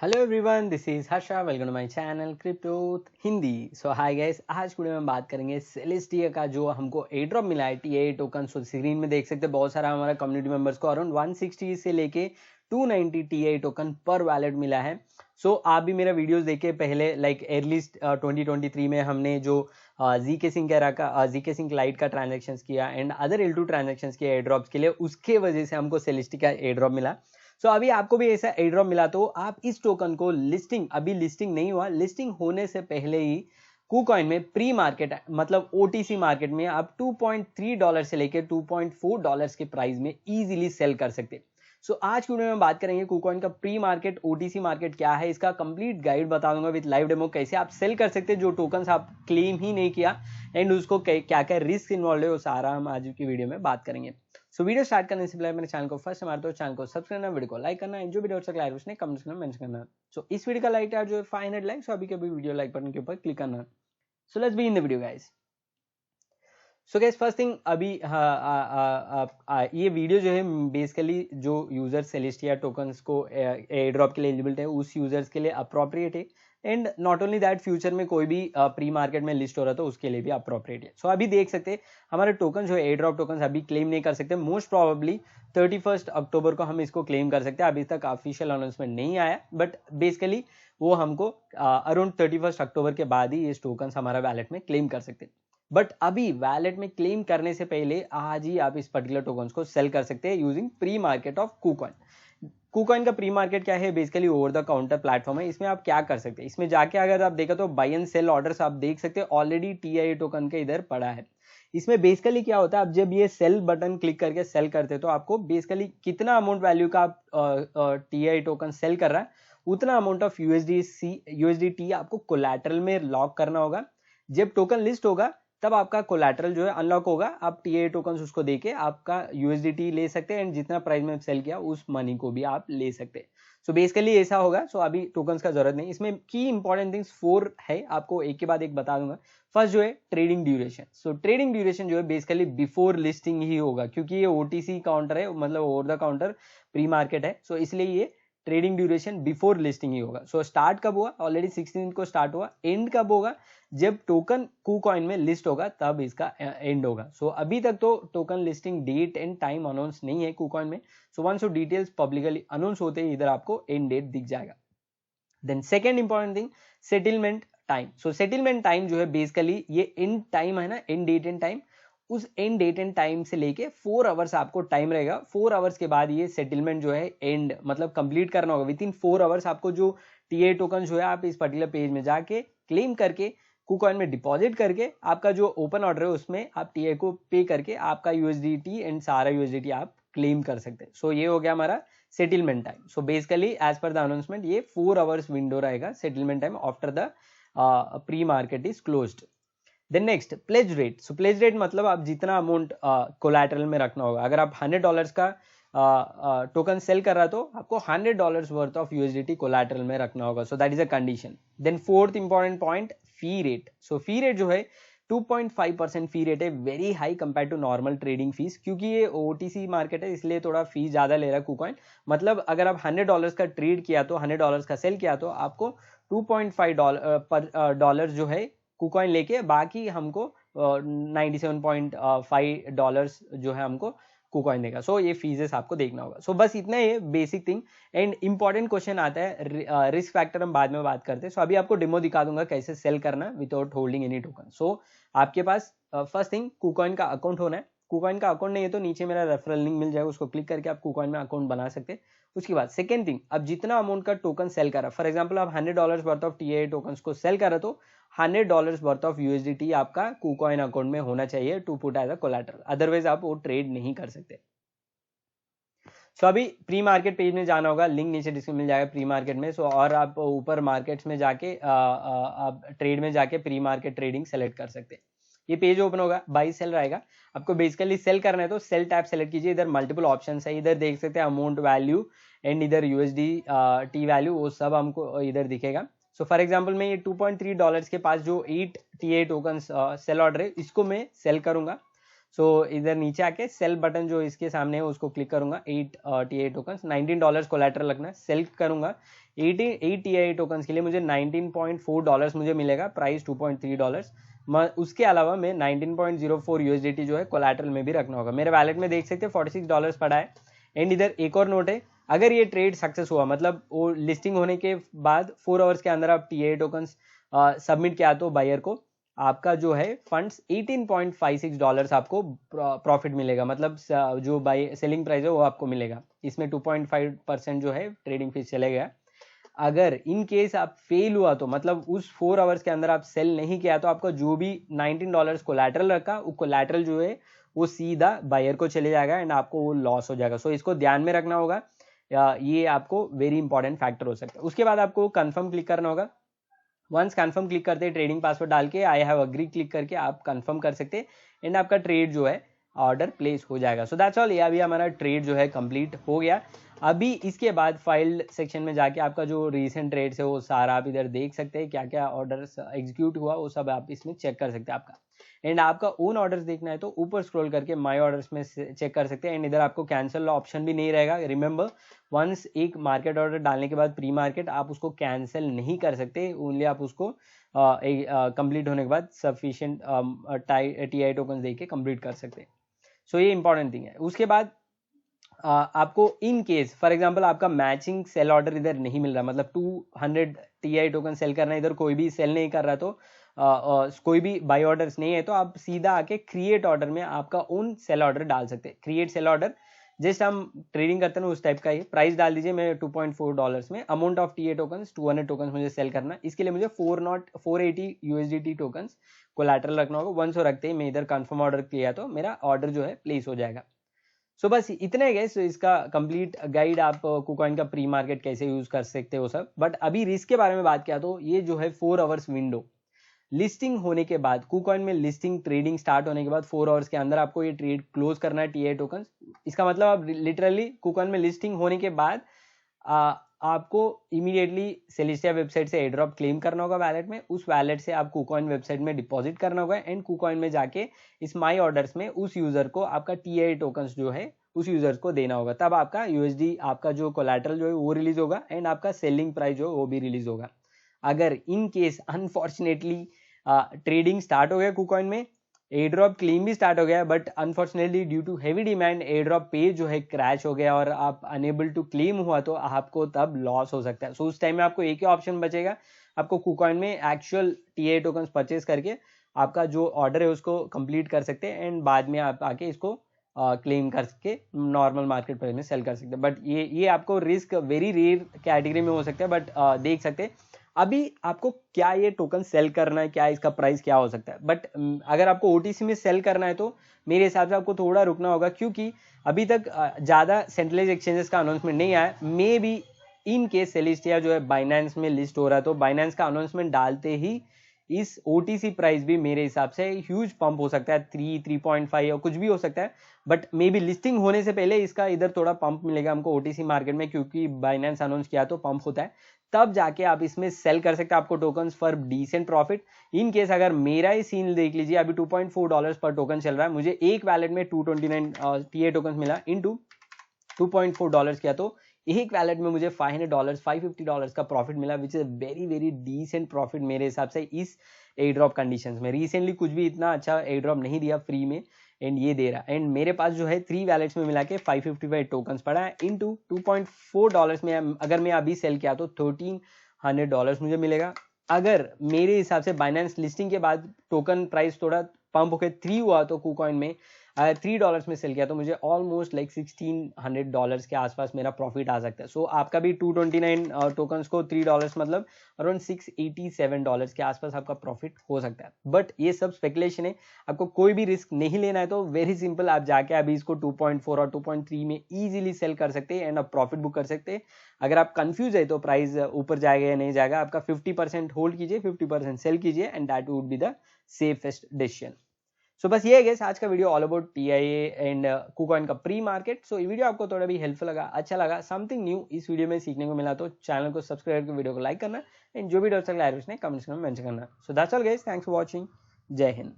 Hello everyone, this is Harsha. Welcome to my channel crypto Hindi. So hi guys, आज video में बात करेंगे Celestia का जो हमको एयर ड्रॉप मिला है टीए टोकन। सो स्क्रीन में देख सकते हैं बहुत सारा हमारा कम्युनिटी मेंबर्स को अराउंड 160 से लेके 290 टीए टोकन पर वैलेट मिला है। सो आप भी मेरा वीडियोस देखे पहले, लाइक एयरलिस्ट 2023 में हमने जो जीके सिंह कैरा का जीके सिंह लाइट का ट्रांजेक्शन किया एंड अदर L2 ट्रांजेक्शन किया एयर ड्रॉप्स के लिए, उसके वजह से हमको सेलेस्टिया एयर ड्रॉप मिला। सो अभी आपको भी ऐसा एयर ड्रॉप मिला तो आप इस टोकन को अभी लिस्टिंग नहीं हुआ, लिस्टिंग होने से पहले ही KuCoin में प्री मार्केट मतलब OTC मार्केट में आप $2.3 से लेकर $2.4 के प्राइस में इजीली सेल कर सकते हैं। सो आज की वीडियो में बात करेंगे KuCoin का प्री मार्केट OTC मार्केट क्या है, इसका कंप्लीट गाइड बता दूंगा विद लाइव डेमो, कैसे आप सेल कर सकते हैं जो टोकन आप क्लेम ही नहीं किया एंड उसको क्या क्या रिस्क इन्वॉल्व है वो सारा हम आज की वीडियो में बात करेंगे। सो वीडियो स्टार्ट करने से पहले मेरे चैनल को फर्स्ट मारते हो, चैनल को सब्सक्राइब करना, वीडियो को लाइक करना, जो वीडियो अच्छा लगा उसने कमेंट्स में मेंशन करना। सो इस वीडियो का लाइक टारगेट जो है 500 लाइक्स, सो अभी के अभी वीडियो लाइक बटन के ऊपर क्लिक करना। So let's begin the video guys. So guys first thing, अभी ये वीडियो जो है बेसिकली जो यूजर सेलेस्टिया टोकन्स को एयर ड्रॉप के लिए एलिजिबल है उस यूजर्स के लिए अप्रोप्रिएट है and not only that, future में कोई भी प्री मार्केट में लिस्ट हो रहा है तो उसके लिए भी अप्रोप्रिएट है। सो अभी देख सकते हैं हमारे टोकन जो है एयर ड्रॉप टोकन अभी क्लेम नहीं कर सकते, मोस्ट प्रोबेबली 31 अक्टूबर को हम इसको क्लेम कर सकते हैं। अभी तक ऑफिशियल अनाउंसमेंट नहीं आया, बट बेसिकली वो हमको अराउंड 31 अक्टूबर के बाद ही ये टोकन हमारा वैलेट में क्लेम कर सकते हैं। बट अभी वैलेट में क्लेम करने से पहले आज ही आप इस पर्टिकुलर टोकन्स को सेल कर सकते हैं using pre market of KuCoin। KuCoin का प्री मार्केट क्या है, basically over the counter platform है। इसमें आप क्या कर सकते हैं, इसमें जाके अगर आप देखा तो बाय एंड सेल ऑर्डर्स आप देख सकते हैं ऑलरेडी TIA टोकन के इधर पड़ा है। इसमें बेसिकली क्या होता है, आप जब ये सेल बटन क्लिक करके सेल करते हैं तो आपको बेसिकली कितना अमाउंट वैल्यू का आप TIA टोकन सेल कर रहा है उतना अमाउंट ऑफ USDT आपको कोलैटरल में लॉक करना होगा। जब टोकन लिस्ट होगा तब आपका कोलैटरल जो है अनलॉक होगा, आप TIA टोकन उसको देके आपका USDT ले सकते हैं एंड जितना प्राइस में सेल किया उस मनी को भी आप ले सकते हैं। सो बेसिकली ऐसा होगा। सो अभी टोकन्स का जरूरत नहीं। इसमें की इंपॉर्टेंट थिंग्स 4 है, आपको एक के बाद एक बता दूंगा। फर्स्ट जो है ट्रेडिंग ड्यूरेशन। सो ट्रेडिंग ड्यूरेशन जो है बेसिकली बिफोर लिस्टिंग ही होगा, क्योंकि ये OTC काउंटर है, मतलब over the counter pre market है। सो इसलिए ये ट्रेडिंग ड्यूरेशन बिफोर लिस्टिंग ही होगा। सो स्टार्ट कब हुआ, ऑलरेडी 16 को स्टार्ट हुआ। एंड कब होगा, जब टोकन KuCoin में लिस्ट होगा तब इसका एंड होगा। सो अभी तक तो token listing date and time announce नहीं है KuCoin में। So once details publicly announce होते ही इधर आपको एंड डेट दिख जाएगा। Then second important thing, settlement time. So settlement time जो है बेसिकली ये एंड टाइम है ना, एंड डेट एंड टाइम, उस एंड डेट एंड टाइम से लेके 4 आवर्स आपको टाइम रहेगा। 4 आवर्स के बाद ये सेटलमेंट जो है एंड मतलब कंप्लीट करना होगा। विद इन 4 आवर्स आपको जो TIA टोकन जो है आप इस पर्टिकुलर पेज में जाके क्लेम करके KuCoin में डिपॉजिट करके आपका जो ओपन ऑर्डर है उसमें आप TIA को पे करके आपका USDT एंड सारा USDT आप क्लेम कर सकते हैं। सो ये हो गया हमारा settlement time. So basically as per the announcement ये 4 आवर्स विंडो रहेगा settlement time after the pre market is closed. Then next pledge rate. So pledge rate मतलब आप जितना अमाउंट कोलैटरल में रखना होगा। अगर आप $100 का टोकन सेल कर रहा तो आपको $100 वर्थ ऑफ USDT कोलैटरल में रखना होगा। So that is a condition. Then fourth important point, fee rate. So fee rate जो है 2.5% फी रेट है, very high compare to normal trading fees, क्योंकि ये OTC मार्केट है इसलिए थोड़ा फी ज्यादा ले रहा है KuCoin। मतलब अगर आप $100 का ट्रेड किया तो $100 का सेल किया तो आपको $2.5 जो है KuCoin लेके बाकी हमको $97.5 जो है हमको KuCoin देगा। सो ये फीसेस आपको देखना होगा। सो बस इतना ही basic thing. And important question आता है रिस्क फैक्टर, हम बाद में बात करते हैं। सो अभी आपको डेमो दिखा दूंगा कैसे सेल करना विदाउट होल्डिंग एनी टोकन। सो आपके पास फर्स्ट थिंग KuCoin का अकाउंट होना है। KuCoin का अकाउंट नहीं है तो नीचे मेरा रेफरल लिंक मिल जाएगा, उसको क्लिक करके आप KuCoin में अकाउंट बना सकते हैं। उसके बाद सेकंड थिंग, अब जितना अमाउंट का टोकन सेल कर रहा है, फॉर एग्जांपल आप $100 वर्थ ऑफ TIA टोकन्स को सेल कर रहे तो $100 वर्थ ऑफ USDT आपका KuCoin अकाउंट में होना चाहिए to put as a collateral, otherwise आप वो ट्रेड नहीं कर सकते। सो अभी प्री मार्केट पेज में जाना होगा, लिंक नीचे डिस्क्रिप्शन मिल जाएगा प्री मार्केट में। सो और आप ऊपर मार्केट्स में जाके आप ट्रेड में जाके प्री मार्केट ट्रेडिंग सेलेक्ट कर सकते हैं। ये पेज ओपन होगा, बाई सेल रहेगा। आपको बेसिकली सेल करना है तो सेल टैब सेलेक्ट कीजिए। इधर मल्टीपल ऑप्शंस है, इधर देख सकते हैं अमाउंट वैल्यू एंड इधर USDT वैल्यू, वो सब हमको इधर दिखेगा। सो फॉर एग्जाम्पल मैं ये $2.3 के पास जो 8 TIA टोकन सेल ऑर्डर है इसको मैं सेल करूंगा। सो इधर नीचे आके सेल बटन जो इसके सामने है उसको क्लिक करूंगा। 8 TIA टोकन्स, $19 कोलेटरल रखना है, सेल करूंगा। 8 TIA टोकन्स के लिए मुझे $19.4 मुझे मिलेगा, प्राइस $2.3। उसके अलावा मैं 19.04 USDT जो है कोलेटरल में भी रखना होगा। मेरे वैलेट में देख सकते हैं $46 पड़ा है। एंड इधर एक और नोट है, अगर ये ट्रेड सक्सेस हुआ, मतलब वो लिस्टिंग होने के बाद 4 आवर्स के अंदर आप TIA टोकन्स सबमिट किया तो बायर को आपका जो है फंड्स $18.56 आपको प्रॉफिट मिलेगा, मतलब जो बाय सेलिंग प्राइस है वो आपको मिलेगा। इसमें 2.5% जो है ट्रेडिंग फीस चले गया। अगर इन केस आप फेल हुआ तो मतलब उस 4 आवर्स के अंदर आप सेल नहीं किया तो आपका जो भी $19 कोलैटरल रखा वो कोलैटरल जो है वो सीधा बायर को चले जाएगा एंड आपको वो लॉस हो जाएगा। सो इसको ध्यान में रखना होगा, ये आपको वेरी इंपॉर्टेंट फैक्टर हो सकता है। उसके बाद आपको कंफर्म क्लिक करना होगा। वंस कंफर्म क्लिक करते हैं, ट्रेडिंग पासवर्ड डाल के आई हैव अग्री क्लिक करके आप कंफर्म कर सकते हैं एंड आपका ट्रेड जो है ऑर्डर प्लेस हो जाएगा। सो दैट्स ऑल, ये अभी हमारा ट्रेड जो है कंप्लीट हो गया। अभी इसके बाद फाइल्ड सेक्शन में जाके आपका जो रीसेंट ट्रेड्स है वो सारा आप इधर देख सकते हैं, क्या क्या ऑर्डर एग्जीक्यूट हुआ वो सब आप इसमें चेक कर सकते हैं आपका। एंड आपका ओन ऑर्डर्स देखना है तो ऊपर स्क्रॉल करके माय ऑर्डर्स में चेक कर सकते हैं। एंड इधर आपको कैंसिल ऑप्शन भी नहीं रहेगा। रिमेंबर, वंस एक मार्केट ऑर्डर डालने के बाद प्री मार्केट आप उसको कैंसिल नहीं कर सकते, ओनली आप उसको कंप्लीट होने के बाद सफिशिएंट TI टोकन दे के कंप्लीट कर सकते हैं। सो ये इंपॉर्टेंट थिंग है। उसके बाद आपको इन केस फॉर एग्जांपल आपका मैचिंग सेल ऑर्डर इधर नहीं मिल रहा, मतलब 200 TI टोकन सेल करना, इधर कोई भी सेल नहीं कर रहा तो कोई भी बाई ऑर्डर्स नहीं है तो आप सीधा आके क्रिएट ऑर्डर में आपका ओन सेल ऑर्डर डाल सकते हैं। क्रिएट सेल ऑर्डर जस्ट हम ट्रेडिंग करते हैं उस टाइप का ही, प्राइस डाल दीजिए मैं $2.4 में, amount of TI tokens 200 tokens मुझे सेल करना। इसके लिए मुझे 480 USDT टोकन्स कोलैटरल रखना होगा। वंस वो रखते ही मैं इधर कंफर्म ऑर्डर किया तो मेरा ऑर्डर जो है प्लेस हो जाएगा। सो बस इतने गए। सो इसका कंप्लीट गाइड आप कुकॉइन का प्री मार्केट कैसे यूज कर सकते हो सब। बट अभी रिस्क के बारे में बात किया तो ये जो है 4 आवर्स विंडो लिस्टिंग होने के बाद, कुकॉइन में लिस्टिंग ट्रेडिंग स्टार्ट होने के बाद 4 आवर्स के अंदर आपको ये ट्रेड क्लोज करना है TI टोकन। इसका मतलब आप लिटरली कुकॉइन में लिस्टिंग होने के बाद आपको इमीडिएटली सेलेस्टिया वेबसाइट से एयरड्रॉप क्लेम करना होगा वैलेट में। उस वैलेट से आप कुकॉइन वेबसाइट में डिपॉजिट करना होगा एंड कुकॉइन में जाके इस माई ऑर्डर्स में उस यूजर को आपका TI टोकन्स जो है उस यूजर्स को देना होगा। तब आपका USD आपका जो कोलैटरल जो है वो रिलीज होगा एंड आपका सेलिंग प्राइस जो है वो भी रिलीज होगा। अगर in case unfortunately trading start हो गया कुकॉइन में, एयरड्रॉप क्लेम भी स्टार्ट हो गया, but unfortunately due to heavy demand airdrop page जो है क्रैश हो गया और आप अनेबल टू क्लेम हुआ तो आपको तब लॉस हो सकता है। सो उस टाइम में आपको एक ही ऑप्शन बचेगा, आपको कुकॉइन में एक्चुअल TI टोकन्स परचेज करके आपका जो ऑर्डर है उसको कंप्लीट कर सकते हैं एंड बाद में आप आके इसको क्लेम करके नॉर्मल मार्केट प्राइस में सेल कर सकते हैं। बट ये आपको रिस्क वेरी रेयर कैटेगरी में हो सकता है, बट देख सकते हैं अभी आपको क्या ये टोकन सेल करना है, क्या इसका प्राइस क्या हो सकता है। बट अगर आपको OTC में सेल करना है तो मेरे हिसाब से आपको थोड़ा रुकना होगा, क्योंकि अभी तक ज़्यादा सेंट्रलाइज एक्सचेंजेस का अनाउंसमेंट नहीं आया। May be in case Celestia जो है बाइनेंस में लिस्ट हो रहा है तो बाइनेंस का अनाउंसमेंट डालते ही इस OTC प्राइस भी मेरे हिसाब से ह्यूज पंप हो सकता है, 3.5 और कुछ भी हो सकता है। बट मे बी लिस्टिंग होने से पहले इसका इधर थोड़ा पंप मिलेगा हमको OTC मार्केट में, क्योंकि बाइनेंस अनाउंस किया तो पंप होता है, तब जाके आप इसमें सेल कर सकते हैं आपको tokens for decent profit. In case अगर मेरा ही सीन देख लीजिए, अभी $2.4 पर टोकन चल रहा है, मुझे एक वैलेट में 229 TI टोकन्स मिला इनटू $2.4 किया तो एक वैलेट में मुझे $500 $550 का प्रॉफिट मिला, which is very very decent profit मेरे हिसाब से इस एयर ड्रॉप कंडीशंस में। रिसेंटली कुछ भी इतना अच्छा एयर ड्रॉप नहीं दिया फ्री में एंड ये दे रहा। एंड मेरे पास जो है 3 वैलेट्स में मिला के 555 टोकन्स पड़ा है इनटू $2.4 में अगर मैं अभी सेल किया तो $1300 मुझे मिलेगा। अगर मेरे हिसाब से बाइनेंस लिस्टिंग के बाद टोकन प्राइस थोड़ा पंप होकर 3 हुआ तो कुकॉइन में $3 में सेल किया तो मुझे ऑलमोस्ट लाइक $1600 के आसपास मेरा प्रॉफिट आ सकता है। सो आपका भी 229 टोकन्स को $3 मतलब अराउंड $687 के आसपास आपका प्रॉफिट हो सकता है। बट ये सब स्पेकुलेशन है, आपको कोई भी रिस्क नहीं लेना है तो वेरी सिंपल, आप जाके अभी इसको 2.4 और 2.3 में इजीली सेल कर सकते हैं एंड आप प्रॉफिट बुक कर सकते हैं। अगर आप कंफ्यूज है तो प्राइस ऊपर जाएगा या नहीं जाएगा, आपका 50% होल्ड कीजिए, 50% सेल कीजिए and that would be the safest decision. So बस ये है गाइस आज का video all about TIA and KuCoin का प्री मार्केट। सो ये वीडियो आपको थोड़ा भी हेल्पफुल लगा, अच्छा लगा, समथिंग न्यू इस वीडियो में सीखने को मिला तो चैनल को सब्सक्राइब करके वीडियो को लाइक करना एंड जो भी डाउट्स है कमेंट्स में मेंशन करना। So that's all guys, thanks for watching, जय हिंद।